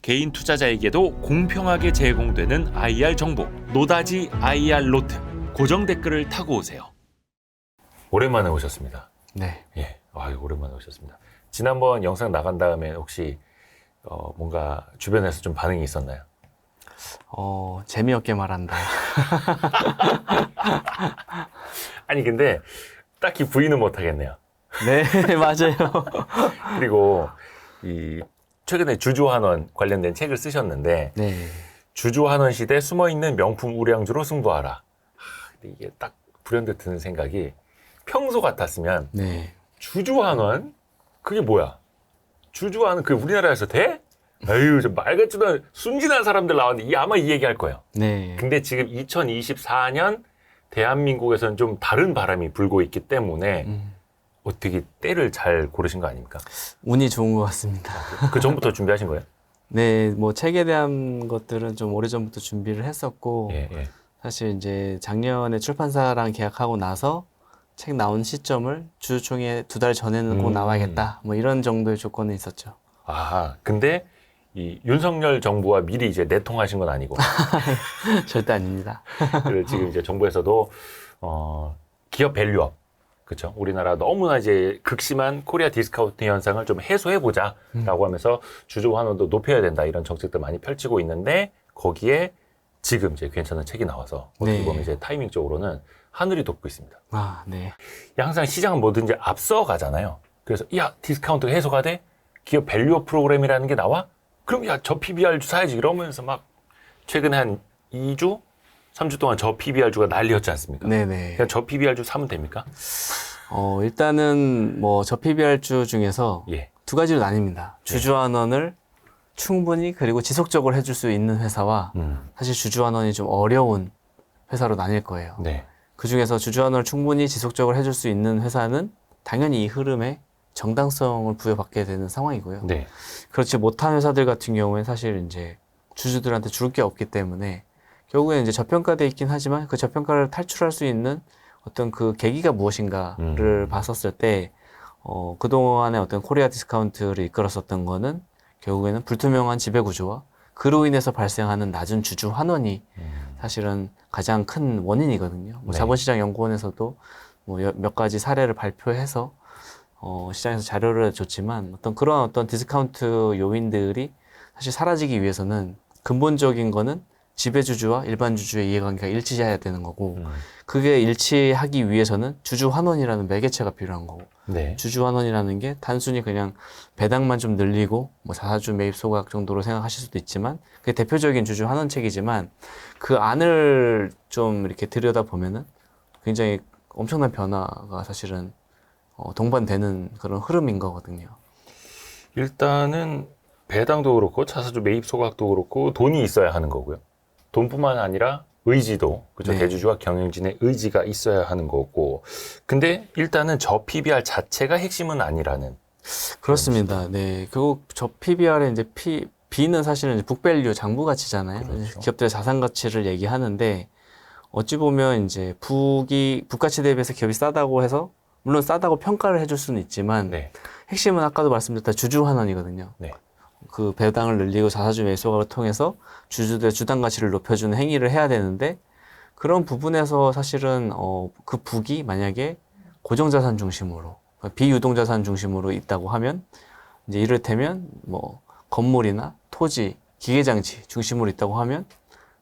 개인 투자자에게도 공평하게 제공되는 IR 정보, 노다지 IR 노트. 고정 댓글을 타고 오세요. 오랜만에 오셨습니다. 네. 예, 아유, 오랜만에 오셨습니다. 지난번 영상 나간 다음에 혹시 뭔가 주변에서 좀 반응이 있었나요? 재미없게 말한다. 아니 근데 딱히 부인은 못 하겠네요. 네, 맞아요. 그리고 이 최근에 주주환원 관련된 책을 쓰셨는데 네. 주주환원 시대 숨어있는 명품 우량주로 승부하라. 근데 이게 딱 불현듯 드는 생각이 평소 같았으면 네. 주주환원? 그게 뭐야? 주주환원 그 우리나라에서 돼? 에휴, 저 말 같지도 않은 순진한 사람들 나왔는데 아마 이 얘기 할 거예요. 네. 근데 지금 2024년 대한민국에서는 좀 다른 바람이 불고 있기 때문에 어떻게 때를 잘 고르신 거 아닙니까? 운이 좋은 것 같습니다. 그 전부터 준비하신 거예요? 네, 뭐 책에 대한 것들은 좀 오래전부터 준비를 했었고, 예, 예. 사실 이제 작년에 출판사랑 계약하고 나서 책 나온 시점을 주주총회 2달 전에는 꼭 나와야겠다. 뭐 이런 정도의 조건은 있었죠. 아, 근데 이 윤석열 정부와 미리 이제 내통하신 건 아니고. 절대 아닙니다. 그리고 지금 이제 정부에서도 기업 밸류업, 그렇죠? 우리나라 너무나 이제 극심한 코리아 디스카운트 현상을 좀 해소해 보자라고 하면서 주주 환원도 높여야 된다 이런 정책들 많이 펼치고 있는데 거기에 지금 이제 괜찮은 책이 나와서 어떻게 네. 보면 이제 타이밍적으로는 하늘이 돋고 있습니다. 아, 네. 항상 시장은 뭐든지 앞서가잖아요. 그래서 야 디스카운트 해소가 돼? 기업 밸류업 프로그램이라는 게 나와? 그럼 야 저 PBR주 사야지 이러면서 막 최근에 한 2주? 3주 동안 저 PBR주가 난리였지 않습니까? 네네. 그냥 저 PBR주 사면 됩니까? 일단은 뭐 저 PBR주 중에서 예. 두 가지로 나뉩니다. 주주환원을 충분히 그리고 지속적으로 해줄 수 있는 회사와 사실 주주환원이 좀 어려운 회사로 나뉠 거예요. 네. 그 중에서 주주환원을 충분히 지속적으로 해줄 수 있는 회사는 당연히 이 흐름에 정당성을 부여받게 되는 상황이고요. 네. 그렇지 못한 회사들 같은 경우에 사실 이제 주주들한테 줄 게 없기 때문에 결국에는 이제 저평가돼 있긴 하지만 그 저평가를 탈출할 수 있는 어떤 그 계기가 무엇인가를 봤었을 때, 그동안의 어떤 코리아 디스카운트를 이끌었었던 거는 결국에는 불투명한 지배구조와 그로 인해서 발생하는 낮은 주주 환원이 사실은 가장 큰 원인이거든요. 뭐 네. 자본시장연구원에서도 뭐 몇 가지 사례를 발표해서 시장에서 자료를 줬지만 그런 어떤 디스카운트 요인들이 사실 사라지기 위해서는 근본적인 거는 지배주주와 일반 주주의 이해관계가 일치해야 되는 거고 그게 일치하기 위해서는 주주환원이라는 매개체가 필요한 거고 네. 주주환원이라는 게 단순히 그냥 배당만 좀 늘리고 뭐 자사주 매입 소각 정도로 생각하실 수도 있지만 그게 대표적인 주주환원책이지만 그 안을 좀 이렇게 들여다보면은 굉장히 엄청난 변화가 사실은 동반되는 그런 흐름인 거거든요. 일단은 배당도 그렇고 자사주 매입 소각도 그렇고 돈이 있어야 하는 거고요. 돈뿐만 아니라 의지도, 그죠? 네. 대주주와 경영진의 의지가 있어야 하는 거고. 근데 일단은 저 PBR 자체가 핵심은 아니라는. 그렇습니다. 네. 그리고 저 PBR의 이제 B는 사실은 이제 북밸류 장부 가치잖아요. 그렇죠. 기업들의 자산 가치를 얘기하는데 어찌 보면 이제 북가치 대비해서 기업이 싸다고 해서 물론 싸다고 평가를 해줄 수는 있지만 네. 핵심은 아까도 말씀드렸다 주주 환원이거든요. 네. 그 배당을 늘리고 자사주 매입 소각을 통해서 주주들의 주당 가치를 높여주는 행위를 해야 되는데 그런 부분에서 사실은 그 북이 만약에 고정자산 중심으로 비유동자산 중심으로 있다고 하면 이제 이를테면 뭐 건물이나 토지, 기계장치 중심으로 있다고 하면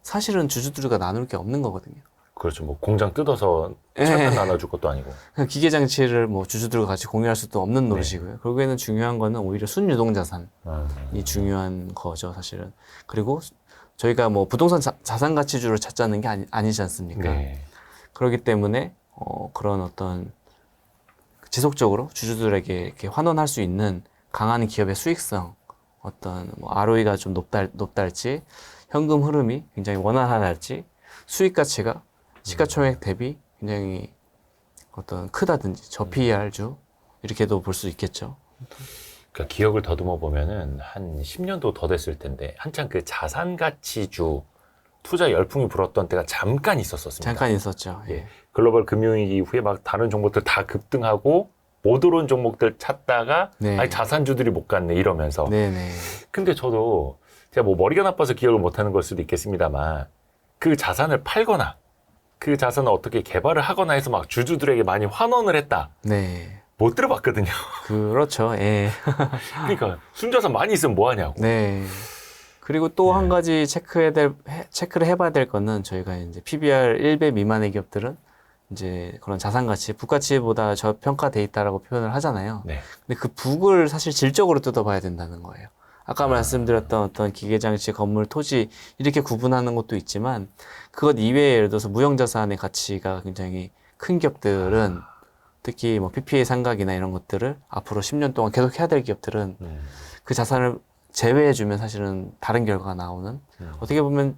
사실은 주주들과 나눌 게 없는 거거든요. 그렇죠. 뭐 공장 뜯어서 예. 차만 나눠줄 것도 아니고. 그냥 기계장치를 뭐 주주들과 같이 공유할 수도 없는 노릇이고요. 결국에는 중요한 거는 오히려 순유동자산이 중요한 거죠, 사실은. 그리고 저희가 뭐 부동산 자산 가치주를 찾자는 게 아니지 않습니까? 네. 그렇기 때문에 그런 어떤 지속적으로 주주들에게 이렇게 환원할 수 있는 강한 기업의 수익성, 어떤 뭐 ROE가 좀 높달지, 현금 흐름이 굉장히 원활하달지, 수익 가치가 시가총액 대비 굉장히 어떤 크다든지 저 PER주 이렇게도 볼 수 있겠죠. 그러니까 기억을 더듬어 보면은 한 10년도 더 됐을 텐데 한창 그 자산 가치주 투자 열풍이 불었던 때가 잠깐 있었습니다. 잠깐 있었죠. 예. 글로벌 금융위기 이후에 막 다른 종목들 다 급등하고 못 오른 종목들 찾다가 네. 아니 자산주들이 못 갔네 이러면서. 네네. 근데 저도 제가 뭐 머리가 나빠서 기억을 못하는 걸 수도 있겠습니다만 그 자산을 팔거나 그 자산을 어떻게 개발을 하거나 해서 막 주주들에게 많이 환원을 했다. 네. 못 들어봤거든요. 그렇죠. 예. 그러니까 순자산 많이 있으면 뭐 하냐고. 네. 그리고 또 한 가지 체크를 해봐야 될 거는 저희가 이제 PBR 1배 미만의 기업들은 이제 그런 자산 가치, 부가치보다 저평가돼 있다라고 표현을 하잖아요. 네. 근데 그 북을 사실 질적으로 뜯어봐야 된다는 거예요. 아까 말씀드렸던 어떤 기계장치, 건물, 토지 이렇게 구분하는 것도 있지만 그것 이외에 예를 들어서 무형자산의 가치가 굉장히 큰 기업들은 특히 뭐 PPA 상각이나 이런 것들을 앞으로 10년 동안 계속 해야 될 기업들은 그 자산을 제외해주면 사실은 다른 결과가 나오는 어떻게 보면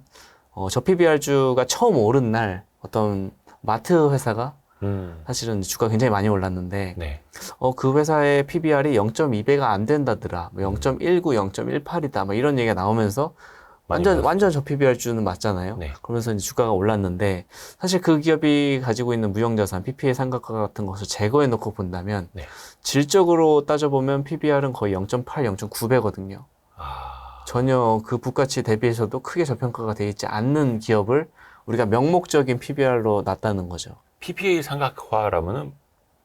저 PBR주가 처음 오른 날 어떤 마트 회사가 사실은 주가가 굉장히 많이 올랐는데 네. 그 회사의 PBR이 0.2배가 안 된다더라. 뭐 0.19, 0.18이다. 뭐 이런 얘기가 나오면서 완전 저 PBR주는 맞잖아요. 네. 그러면서 이제 주가가 올랐는데 사실 그 기업이 가지고 있는 무형자산, PPA 상각과 같은 것을 제거해 놓고 본다면 네. 질적으로 따져보면 PBR은 거의 0.8, 0.9배거든요. 전혀 그 부가치 대비해서도 크게 저평가가 되어 있지 않는 기업을 우리가 명목적인 PBR로 놨다는 거죠. PPA 삼각화라면은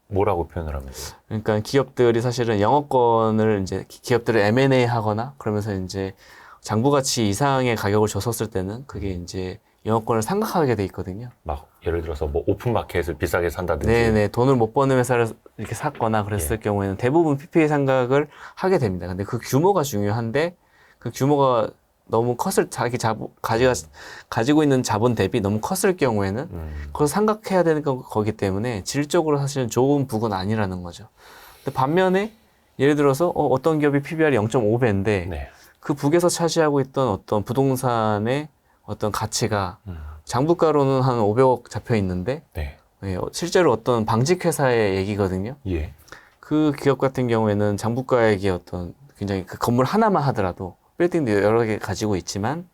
뭐라고 표현을 하면 돼요? 그러니까 기업들이 사실은 영업권을 이제 기업들을 M&A 하거나 그러면서 이제 장부 가치 이상의 가격을 줬었을 때는 그게 이제 영업권을 상각하게 돼 있거든요. 막 예를 들어서 뭐 오픈 마켓을 비싸게 산다든지. 네네, 돈을 못 버는 회사를 이렇게 샀거나 그랬을 경우에는 대부분 PPA 상각을 하게 됩니다. 근데 그 규모가 중요한데 그 규모가 너무 컸을 가지고 있는 자본 대비 너무 컸을 경우에는 그걸 상각해야 되는 거기 때문에 질적으로 사실은 좋은 북은 아니라는 거죠. 근데 반면에 예를 들어서 어떤 기업이 PBR이 0.5배인데 네. 그 북에서 차지하고 있던 어떤 부동산의 어떤 가치가 장부가로는 한 500억 잡혀 있는데 네. 실제로 어떤 방직 회사의 얘기거든요. 예. 그 기업 같은 경우에는 장부가액이 어떤 굉장히 그 건물 하나만 하더라도 빌딩도 여러 개 가지고 있지만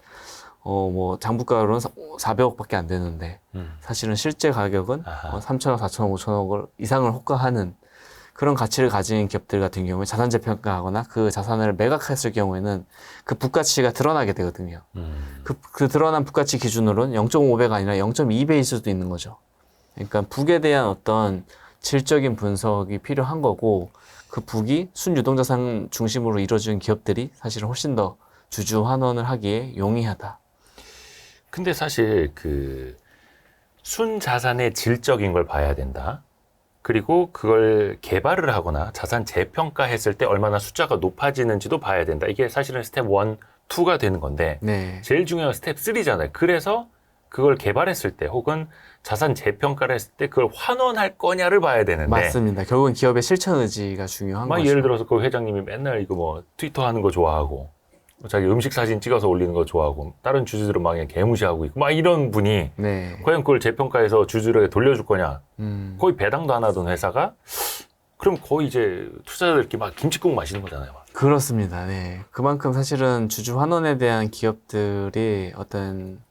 뭐 장부가로는 400억밖에 안 되는데 사실은 실제 가격은 3천억, 4천억, 5천억 이상을 호가하는 그런 가치를 가진 기업들 같은 경우에 자산 재평가하거나 그 자산을 매각했을 경우에는 그 부가치가 드러나게 되거든요. 그 드러난 부가치 기준으로는 0.5배가 아니라 0.2배일 수도 있는 거죠. 그러니까 북에 대한 어떤 질적인 분석이 필요한 거고 그 북이 순유동자산 중심으로 이루어진 기업들이 사실은 훨씬 더 주주 환원을 하기에 용이하다. 근데 사실 그 순자산의 질적인 걸 봐야 된다. 그리고 그걸 개발을 하거나 자산 재평가했을 때 얼마나 숫자가 높아지는지도 봐야 된다. 이게 사실은 스텝 1, 2가 되는 건데 네. 제일 중요한 스텝 3잖아요. 그래서 그걸 개발했을 때 혹은 자산 재평가를 했을 때 그걸 환원할 거냐를 봐야 되는데 맞습니다. 결국은 기업의 실천 의지가 중요한 막 거죠. 예를 들어서 그 회장님이 맨날 이거 뭐 트위터 하는 거 좋아하고 자기 음식 사진 찍어서 올리는 거 좋아하고 다른 주주들은 막 그냥 개무시하고 있고 막 이런 분이 네. 과연 그걸 재평가해서 주주들에게 돌려줄 거냐. 음. 거의 배당도 안 하던 회사가 그럼 거의 이제 투자자들끼리 막 김치국 마시는 거잖아요. 막. 그렇습니다. 네. 그만큼 사실은 주주 환원에 대한 기업들이 어떤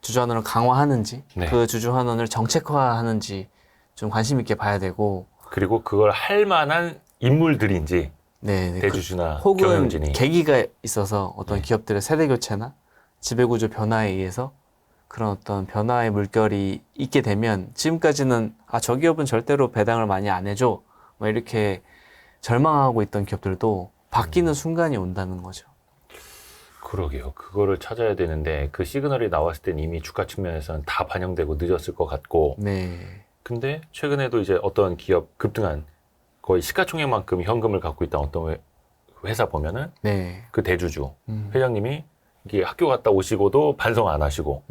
주주 환원을 강화하는지 네. 그 주주 환원을 정책화하는지 좀 관심 있게 봐야 되고 그리고 그걸 할 만한 인물들인지 네, 대주주나 혹은 경영진이 계기가 있어서 어떤 기업들의 세대 교체나 지배구조 변화에 의해서 그런 어떤 변화의 물결이 있게 되면 지금까지는 저 기업은 절대로 배당을 많이 안 해줘 뭐 이렇게 절망하고 있던 기업들도 바뀌는 순간이 온다는 거죠. 그러게요. 그거를 찾아야 되는데 그 시그널이 나왔을 땐 이미 주가 측면에서는 다 반영되고 늦었을 것 같고 네. 근데 최근에도 이제 어떤 기업 급등한 거의 시가총액만큼 현금을 갖고 있다 어떤 회사 보면은 네. 그 대주주 회장님이 이게 학교 갔다 오시고도 반성 안 하시고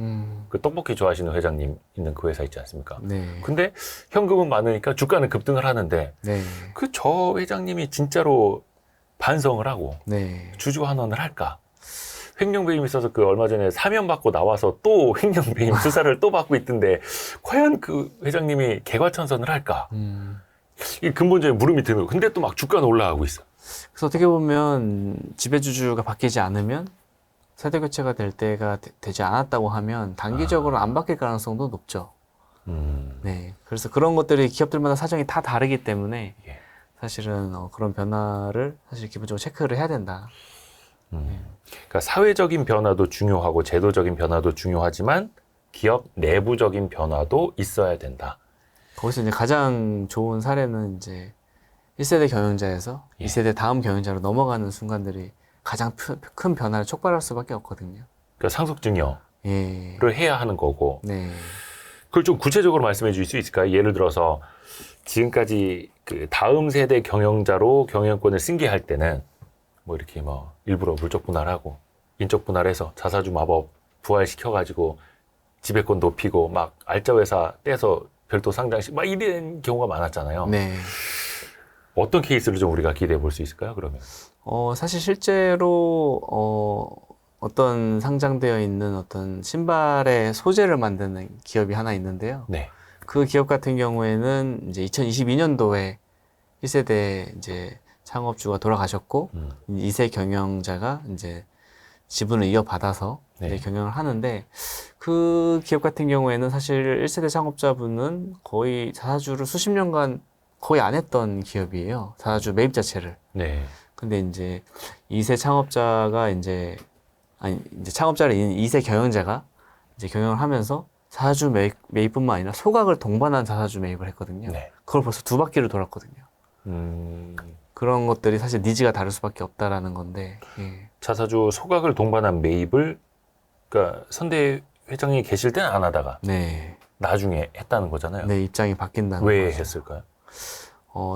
그 떡볶이 좋아하시는 회장님 있는 그 회사 있지 않습니까? 네. 근데 현금은 많으니까 주가는 급등을 하는데 네. 그 저 회장님이 진짜로 반성을 하고 네. 주주 환원을 할까? 횡령배임 있어서 그 얼마 전에 사면 받고 나와서 또 횡령배임 수사를 또 받고 있던데 과연 그 회장님이 개과천선을 할까? 이 근본적인 물음이 드는 거. 근데 또 막 주가는 올라가고 있어. 그래서 어떻게 보면 지배주주가 바뀌지 않으면 세대 교체가 될 때가 되지 않았다고 하면 단기적으로 안 바뀔 가능성도 높죠. 네. 그래서 그런 것들이 기업들마다 사정이 다 다르기 때문에 예. 사실은 그런 변화를 사실 기본적으로 체크를 해야 된다. 그러니까 사회적인 변화도 중요하고 제도적인 변화도 중요하지만 기업 내부적인 변화도 있어야 된다. 거기서 이제 가장 좋은 사례는 이제 1세대 경영자에서 예. 2세대 다음 경영자로 넘어가는 순간들이 가장 큰 변화를 촉발할 수밖에 없거든요. 그러니까 상속 증여를 예. 해야 하는 거고 네. 그걸 좀 구체적으로 말씀해 주실 수 있을까요? 예를 들어서 지금까지 그 다음 세대 경영자로 경영권을 승계할 때는 뭐 이렇게 뭐 일부러 물적 분할하고 인적 분할해서 자사주 마법 부활시켜가지고 지배권 높이고 막 알짜 회사 떼서 별도 상장식 막 이런 경우가 많았잖아요. 네. 어떤 케이스를 좀 우리가 기대해 볼 수 있을까요? 그러면 사실 실제로 어떤 상장되어 있는 어떤 신발의 소재를 만드는 기업이 하나 있는데요. 네, 그 기업 같은 경우에는 이제 2022년도에 1세대 이제 창업주가 돌아가셨고 2세 경영자가 이제 지분을 이어받아서 네. 이제 경영을 하는데 그 기업 같은 경우에는 사실 1세대 창업자분은 거의 자사주를 수십 년간 거의 안 했던 기업이에요. 자사주 매입 자체를. 네, 근데 이제 2세 창업자가 이제 창업자를 잇는 2세 경영자가 이제 경영을 하면서 자사주 매입뿐만 아니라 소각을 동반한 자사주 매입을 했거든요. 네. 그걸 벌써 2바퀴를 돌았거든요. 그런 것들이 사실 니즈가 다를 수밖에 없다라는 건데. 예. 자사주 소각을 동반한 매입을 그러니까 선대 회장이 계실 때는 안 하다가 네. 나중에 했다는 거잖아요. 내 입장이 바뀐다는 왜 거죠. 했을까요?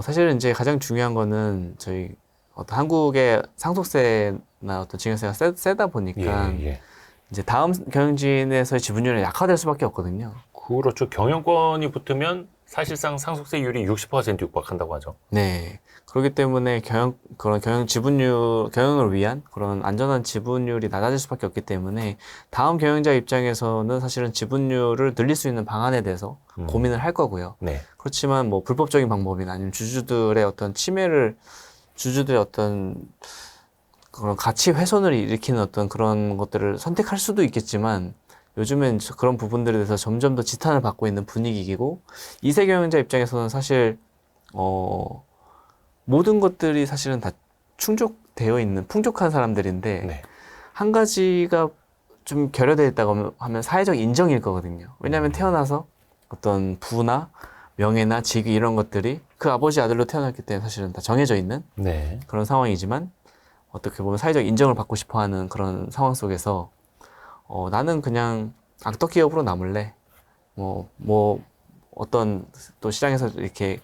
사실은 이제 가장 중요한 거는 저희 어떤 한국의 상속세나 어떤 증여세가 세다 보니까 예. 이제 다음 경영진에서의 지분율이 약화될 수밖에 없거든요. 그렇죠. 경영권이 붙으면 사실상 상속세율이 60% 육박한다고 하죠. 네. 그렇기 때문에 그런 경영을 위한 그런 안전한 지분율이 낮아질 수밖에 없기 때문에 다음 경영자 입장에서는 사실은 지분율을 늘릴 수 있는 방안에 대해서 고민을 할 거고요. 네. 그렇지만 뭐 불법적인 방법이나 아니면 주주들의 어떤 주주들의 어떤 그런 가치 훼손을 일으키는 어떤 그런 것들을 선택할 수도 있겠지만 요즘엔 그런 부분들에 대해서 점점 더 지탄을 받고 있는 분위기이고 2세 경영자 입장에서는 사실 모든 것들이 사실은 다 충족되어 있는 풍족한 사람들인데 네. 한 가지가 좀 결여되어 있다고 하면 사회적 인정일 거거든요. 왜냐하면 태어나서 어떤 부나 명예나 직위 이런 것들이 그 아버지 아들로 태어났기 때문에 사실은 다 정해져 있는 네. 그런 상황이지만 어떻게 보면 사회적 인정을 받고 싶어하는 그런 상황 속에서 나는 그냥 악덕 기업으로 남을래. 어떤 또 시장에서 이렇게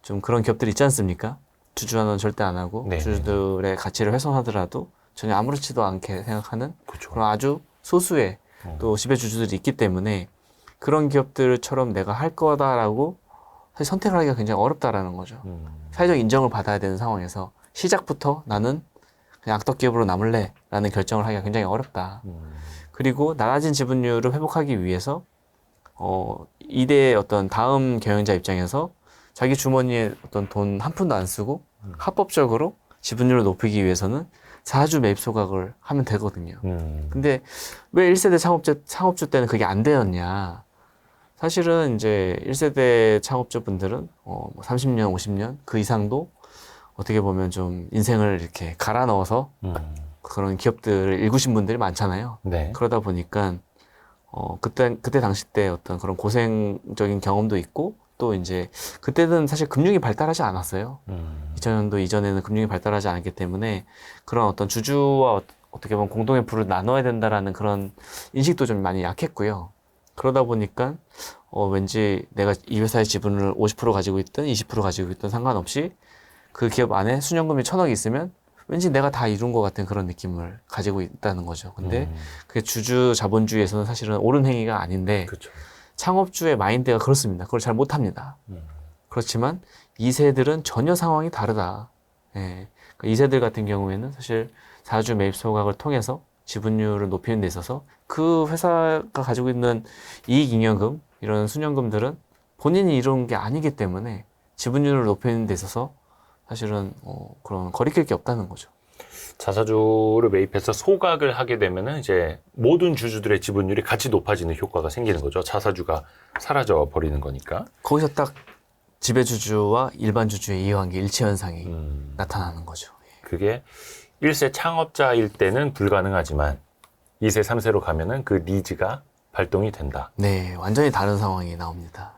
좀 그런 기업들이 있지 않습니까? 주주환원 절대 안 하고 네. 주주들의 가치를 훼손하더라도 전혀 아무렇지도 않게 생각하는 그렇죠. 그런 아주 소수의 또 지배 주주들이 있기 때문에 그런 기업들처럼 내가 할 거다라고 사실 선택을 하기가 굉장히 어렵다라는 거죠. 사회적 인정을 받아야 되는 상황에서 시작부터 나는 그냥 악덕 기업으로 남을래라는 결정을 하기가 굉장히 어렵다. 그리고 낮아진 지분율을 회복하기 위해서 이대의 어떤 다음 경영자 입장에서 자기 주머니에 어떤 돈 한 푼도 안 쓰고 합법적으로 지분율을 높이기 위해서는 자사주 매입 소각을 하면 되거든요. 근데 왜 1세대 창업주 때는 그게 안 되었냐? 사실은 이제 1세대 창업주분들은 30년, 50년 그 이상도 어떻게 보면 좀 인생을 이렇게 갈아 넣어서 그런 기업들을 일구신 분들이 많잖아요. 네. 그러다 보니까 그때 당시 때 어떤 그런 고생적인 경험도 있고 또 이제 그때는 사실 금융이 발달하지 않았어요. 2000년도 이전에는 금융이 발달하지 않았기 때문에 그런 어떤 주주와 어떻게 보면 공동의 부를 나눠야 된다라는 그런 인식도 좀 많이 약했고요. 그러다 보니까 왠지 내가 이 회사의 지분을 50% 가지고 있든 20% 가지고 있든 상관없이 그 기업 안에 순연금이 1,000억이 있으면 왠지 내가 다 이룬 것 같은 그런 느낌을 가지고 있다는 거죠. 근데 그게 주주 자본주의에서는 사실은 옳은 행위가 아닌데 그렇죠. 창업주의 마인드가 그렇습니다. 그걸 잘 못합니다. 그렇지만 2세들은 전혀 상황이 다르다. 예. 그러니까 2세들 같은 경우에는 사실 자주 매입 소각을 통해서 지분율을 높이는 데 있어서 그 회사가 가지고 있는 이익잉여금 이런 순연금들은 본인이 이룬 게 아니기 때문에 지분율을 높이는 데 있어서 사실은 그런 거리낄 게 없다는 거죠. 자사주를 매입해서 소각을 하게 되면은 이제 모든 주주들의 지분율이 같이 높아지는 효과가 생기는 거죠. 자사주가 사라져 버리는 거니까. 거기서 딱 지배주주와 일반 주주의 이해관계 일치 현상이 나타나는 거죠. 그게 1세 창업자일 때는 불가능하지만 2세, 3세로 가면은 그 니즈가 발동이 된다. 네, 완전히 다른 상황이 나옵니다.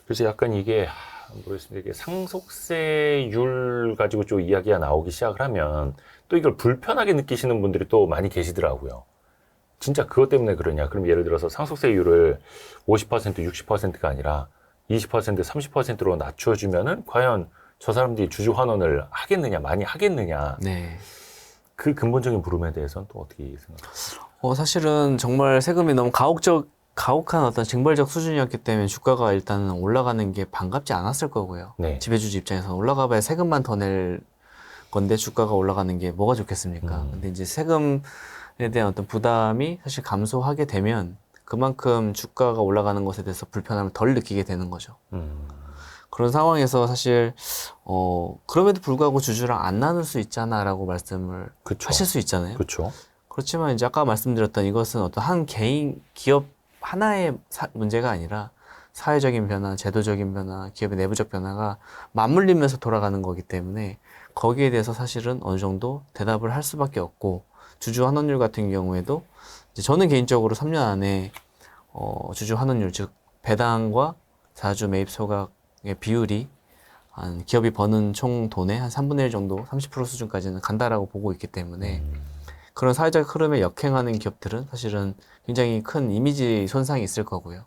그래서 약간 이게 모르겠습니다. 이게 상속세율 가지고 좀 이야기가 나오기 시작을 하면 또 이걸 불편하게 느끼시는 분들이 또 많이 계시더라고요. 진짜 그것 때문에 그러냐? 그럼 예를 들어서 상속세율을 50%, 60%가 아니라 20%, 30%로 낮춰주면은 과연 저 사람들이 주주 환원을 하겠느냐, 많이 하겠느냐? 네. 그 근본적인 물음에 대해서는 또 어떻게 생각하세요? 사실은 정말 세금이 너무 가혹한 어떤 징벌적 수준이었기 때문에 주가가 일단은 올라가는 게 반갑지 않았을 거고요. 네. 지배주주 입장에서는 올라가봐야 세금만 더 낼 건데 주가가 올라가는 게 뭐가 좋겠습니까? 근데 이제 세금에 대한 어떤 부담이 사실 감소하게 되면 그만큼 주가가 올라가는 것에 대해서 불편함을 덜 느끼게 되는 거죠. 그런 상황에서 사실 그럼에도 불구하고 주주랑 안 나눌 수 있잖아라고 말씀을 그쵸. 하실 수 있잖아요. 그렇죠. 그렇지만 이제 아까 말씀드렸던 이것은 어떤 한 개인 기업 하나의 문제가 아니라 사회적인 변화, 제도적인 변화, 기업의 내부적 변화가 맞물리면서 돌아가는 거기 때문에 거기에 대해서 사실은 어느 정도 대답을 할 수밖에 없고 주주 환원율 같은 경우에도 이제 저는 개인적으로 3년 안에 주주 환원율 즉 배당과 자주 매입 소각의 비율이 한 기업이 버는 총 돈의 한 3분의 1 정도 30% 수준까지는 간다라고 보고 있기 때문에 그런 사회적 흐름에 역행하는 기업들은 사실은 굉장히 큰 이미지 손상이 있을 거고요.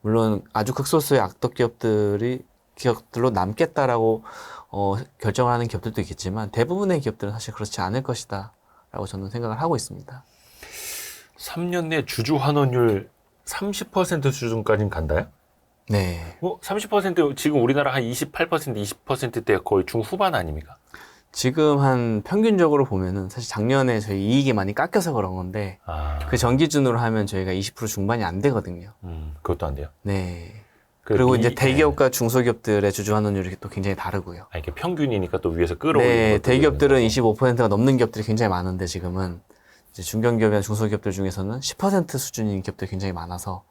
물론 아주 극소수의 악덕 기업들로 남겠다라고 결정을 하는 기업들도 있겠지만 대부분의 기업들은 사실 그렇지 않을 것이다 라고 저는 생각을 하고 있습니다. 3년 내 주주 환원율 30% 수준까지는 간다요? 네. 30% 지금 우리나라 한 28%, 20%대 거의 중후반 아닙니까? 지금 한 평균적으로 보면은 사실 작년에 저희 이익이 많이 깎여서 그런 건데 그 전 기준으로 하면 저희가 20% 중반이 안 되거든요. 그것도 안 돼요. 네. 그리고 이제 대기업과 중소기업들의 주주 환원율이 또 굉장히 다르고요. 이게 평균이니까 또 위에서 끌어올리는 네, 것도 대기업들은 있는 거고. 25%가 넘는 기업들이 굉장히 많은데 지금은 이제 중견기업이나 중소기업들 중에서는 10% 수준인 기업들이 굉장히 많아서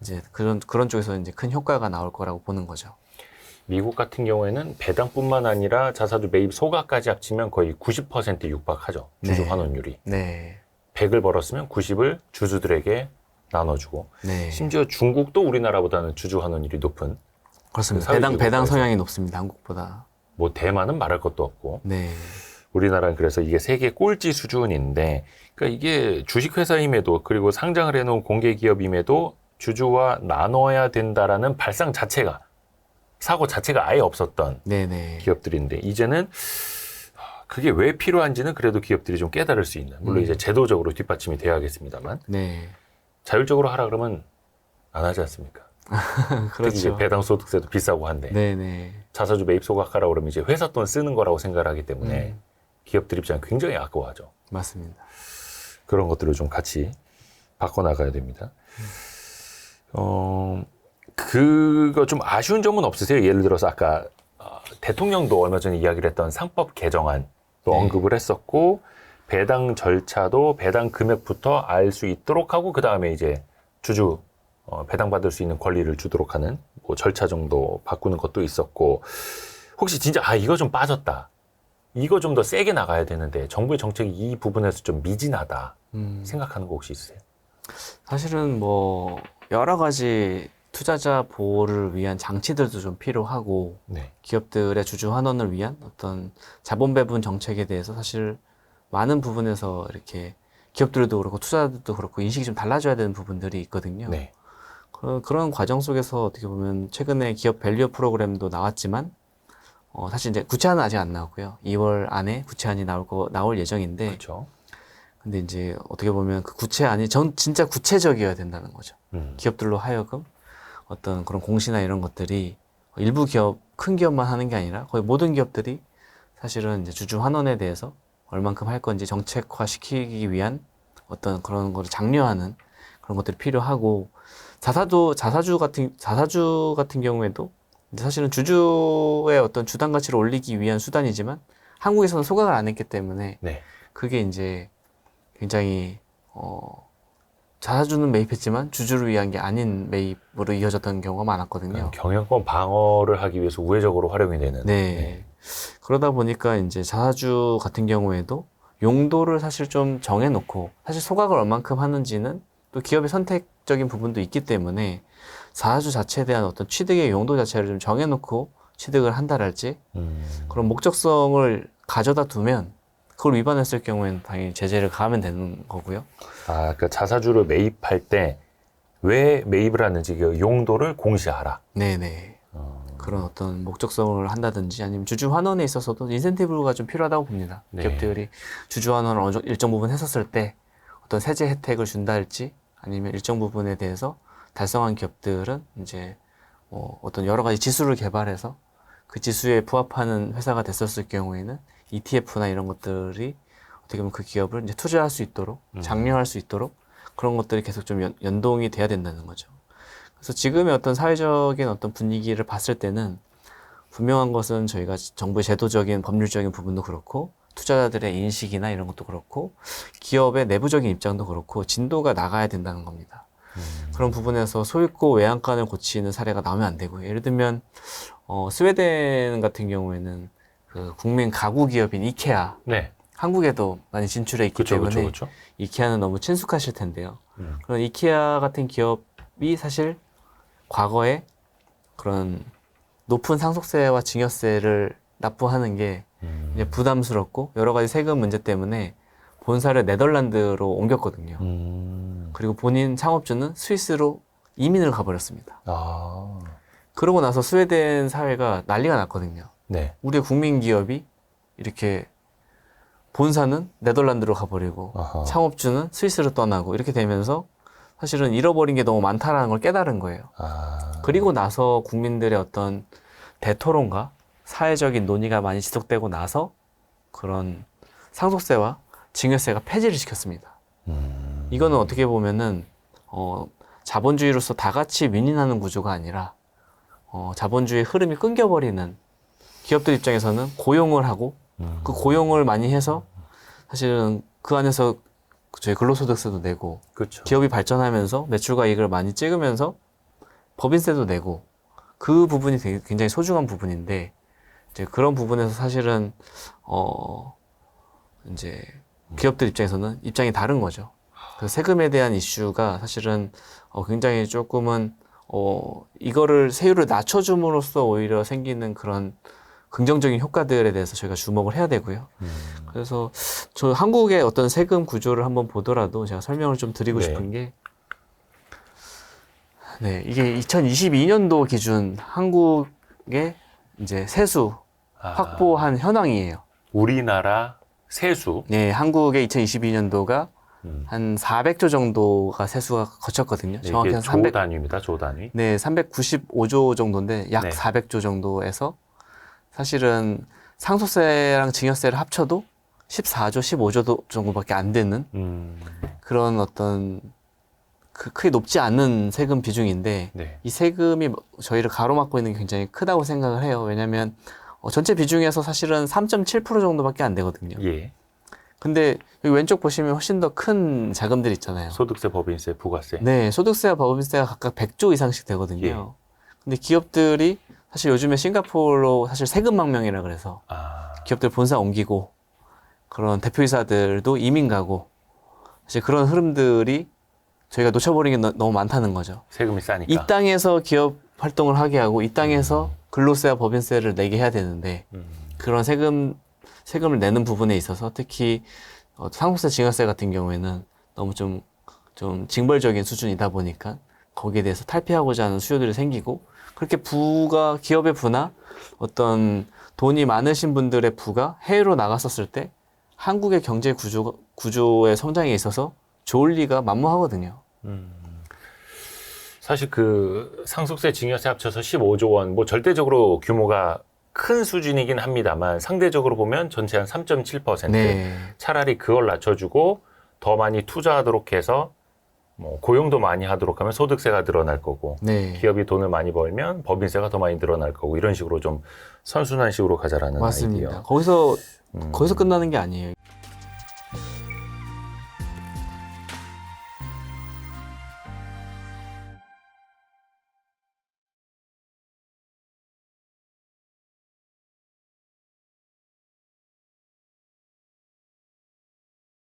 이제 그런 쪽에서 이제 큰 효과가 나올 거라고 보는 거죠. 미국 같은 경우에는 배당뿐만 아니라 자사주 매입 소각까지 합치면 거의 90% 육박하죠. 주주 네. 환원율이. 네. 100을 벌었으면 90을 주주들에게 나눠주고 네. 심지어 중국도 우리나라보다는 주주 환원율이 높은 그렇습니다. 그 배당 사회주의 성향이 높습니다. 한국보다. 뭐 대만은 말할 것도 없고 네. 우리나라는 그래서 이게 세계 꼴찌 수준인데 그러니까 이게 주식회사임에도 그리고 상장을 해놓은 공개기업임에도 주주와 나눠야 된다라는 발상 자체가 사고 자체가 아예 없었던 네네. 기업들인데 이제는 그게 왜 필요한지는 그래도 기업들이 좀 깨달을 수 있는 물론 이제 제도적으로 뒷받침이 돼야겠습니다만 네. 자율적으로 하라 그러면 안 하지 않습니까? 특히 이제 그렇죠. 배당 소득세도 비싸고 한데 네네. 자사주 매입 소각하라 그러면 이제 회사 돈 쓰는 거라고 생각을 하기 때문에 기업들 입장에 굉장히 아까워하죠. 맞습니다. 그런 것들을 좀 같이 바꿔나가야 됩니다. 그거 좀 아쉬운 점은 없으세요? 예를 들어서 아까 대통령도 얼마 전에 이야기를 했던 상법 개정안도 네. 언급을 했었고 배당 절차도 배당 금액부터 알 수 있도록 하고 그 다음에 이제 주주 배당 받을 수 있는 권리를 주도록 하는 뭐 절차 정도 바꾸는 것도 있었고 혹시 진짜 이거 좀 빠졌다. 이거 좀 더 세게 나가야 되는데 정부의 정책이 이 부분에서 좀 미진하다 생각하는 거 혹시 있으세요? 사실은 뭐 여러 가지 투자자 보호를 위한 장치들도 좀 필요하고 네. 기업들의 주주 환원을 위한 어떤 자본 배분 정책에 대해서 사실 많은 부분에서 이렇게 기업들도 그렇고 투자자들도 그렇고 인식이 좀 달라져야 되는 부분들이 있거든요. 네. 그런 과정 속에서 어떻게 보면 최근에 기업 밸류 프로그램도 나왔지만 사실 이제 구체안은 아직 안 나왔고요. 2월 안에 구체안이 나올 예정인데 그렇죠. 근데 이제 어떻게 보면 그 구체안이 진짜 구체적이어야 된다는 거죠. 기업들로 하여금 어떤 그런 공시나 이런 것들이 일부 기업, 큰 기업만 하는 게 아니라 거의 모든 기업들이 사실은 이제 주주 환원에 대해서 얼만큼 할 건지 정책화 시키기 위한 어떤 그런 거를 장려하는 그런 것들이 필요하고 자사주 같은 경우에도 사실은 주주의 어떤 주당 가치를 올리기 위한 수단이지만 한국에서는 소각을 안 했기 때문에 네. 그게 이제 굉장히 자사주는 매입했지만 주주를 위한 게 아닌 매입으로 이어졌던 경우가 많았거든요. 경영권 방어를 하기 위해서 우회적으로 활용이 되는. 네. 그러다 보니까 이제 자사주 같은 경우에도 용도를 사실 좀 정해놓고 사실 소각을 얼만큼 하는지는 또 기업의 선택적인 부분도 있기 때문에 자사주 자체에 대한 어떤 취득의 용도 자체를 좀 정해놓고 취득을 한다랄지 그런 목적성을 가져다 두면 그걸 위반했을 경우에는 당연히 제재를 가하면 되는 거고요. 아, 그 자사주를 매입할 때 왜 매입을 하는지 그 용도를 공시하라. 네네. 그런 어떤 목적성을 한다든지 아니면 주주 환원에 있어서도 인센티브가 좀 필요하다고 봅니다. 네. 기업들이 주주 환원을 어느 정도 일정 부분 했었을 때 어떤 세제 혜택을 준다 할지 아니면 일정 부분에 대해서 달성한 기업들은 이제 어떤 여러 가지 지수를 개발해서 그 지수에 부합하는 회사가 됐었을 경우에는 ETF나 이런 것들이 어떻게 보면 그 기업을 이제 투자할 수 있도록 장려할 수 있도록 그런 것들이 계속 좀 연동이 돼야 된다는 거죠. 그래서 지금의 어떤 사회적인 어떤 분위기를 봤을 때는 분명한 것은 저희가 정부의 제도적인 법률적인 부분도 그렇고 투자자들의 인식이나 이런 것도 그렇고 기업의 내부적인 입장도 그렇고 진도가 나가야 된다는 겁니다. 그런 부분에서 소있고 외양간을 고치는 사례가 나오면 안 되고요. 예를 들면 스웨덴 같은 경우에는 그 국민 가구 기업인 이케아 네. 한국에도 많이 진출해 있기 그쵸, 때문에 그쵸, 그쵸. 이케아는 너무 친숙하실 텐데요. 그런 이케아 같은 기업이 사실 과거에 그런 높은 상속세와 증여세를 납부하는 게 이제 부담스럽고 여러 가지 세금 문제 때문에 본사를 네덜란드로 옮겼거든요. 그리고 본인 창업주는 스위스로 이민을 가버렸습니다. 아, 그러고 나서 스웨덴 사회가 난리가 났거든요. 네. 우리의 국민 기업이 이렇게 본사는 네덜란드로 가버리고 아하. 창업주는 스위스로 떠나고 이렇게 되면서 사실은 잃어버린 게 너무 많다라는 걸 깨달은 거예요. 아, 그리고 나서 국민들의 어떤 대토론과 사회적인 논의가 많이 지속되고 나서 그런 상속세와 증여세가 폐지를 시켰습니다. 이거는 어떻게 보면은 자본주의로서 다 같이 윈윈하는 구조가 아니라 자본주의 흐름이 끊겨버리는 기업들 입장에서는 고용을 하고 그 고용을 많이 해서 사실은 그 안에서 저희 근로소득세도 내고 그렇죠. 기업이 발전하면서 매출과 이익을 많이 찍으면서 법인세도 내고 그 부분이 되게 굉장히 소중한 부분인데 이제 그런 부분에서 사실은 이제 기업들 입장에서는 입장이 다른 거죠. 그 세금에 대한 이슈가 사실은 굉장히 조금은 이거를 세율을 낮춰줌으로써 오히려 생기는 그런 긍정적인 효과들에 대해서 저희가 주목을 해야 되고요. 그래서 저 한국의 어떤 세금 구조를 한번 보더라도 제가 설명을 좀 드리고 네. 싶은 게 네, 이게 2022년도 기준 한국의 이제 세수 확보한 현황이에요. 우리나라 세수. 네, 한국의 2022년도가 한 400조 정도가 세수가 거쳤거든요. 네, 정확히 이게 한 조 300, 단위입니다. 조 단위. 네, 395조 정도인데 약 네. 400조 정도에서 사실은 상속세랑 증여세를 합쳐도 14조, 15조 정도밖에 안 되는 그런 어떤 크게 높지 않은 세금 비중인데 네. 이 세금이 저희를 가로막고 있는 게 굉장히 크다고 생각을 해요. 왜냐하면 전체 비중에서 사실은 3.7% 정도밖에 안 되거든요. 예. 근데 여기 왼쪽 보시면 훨씬 더 큰 자금들 있잖아요. 소득세, 법인세, 부가세. 네, 소득세와 법인세가 각각 100조 이상씩 되거든요. 예. 근데 기업들이 사실 요즘에 싱가포르로 사실 세금망명이라 그래서 아, 기업들 본사 옮기고 그런 대표이사들도 이민 가고 사실 그런 흐름들이 저희가 놓쳐버린 게 너무 많다는 거죠. 세금이 싸니까. 이 땅에서 기업 활동을 하게 하고 이 땅에서 근로세와 법인세를 내게 해야 되는데 그런 세금을 내는 부분에 있어서 특히 상속세, 증여세 같은 경우에는 너무 좀 징벌적인 수준이다 보니까 거기에 대해서 탈피하고자 하는 수요들이 생기고 그렇게 기업의 부나 어떤 돈이 많으신 분들의 부가 해외로 나갔었을 때 한국의 경제 구조의 성장에 있어서 좋을 리가 만무하거든요. 사실 그 상속세, 증여세 합쳐서 15조 원, 뭐 절대적으로 규모가 큰 수준이긴 합니다만 상대적으로 보면 전체 한 3.7%. 네. 차라리 그걸 낮춰주고 더 많이 투자하도록 해서 뭐 고용도 많이 하도록 하면 소득세가 늘어날 거고 네. 기업이 돈을 많이 벌면 법인세가 더 많이 늘어날 거고 이런 식으로 좀 선순환식으로 가자라는 맞습니다. 아이디어. 거기서 끝나는 게 아니에요.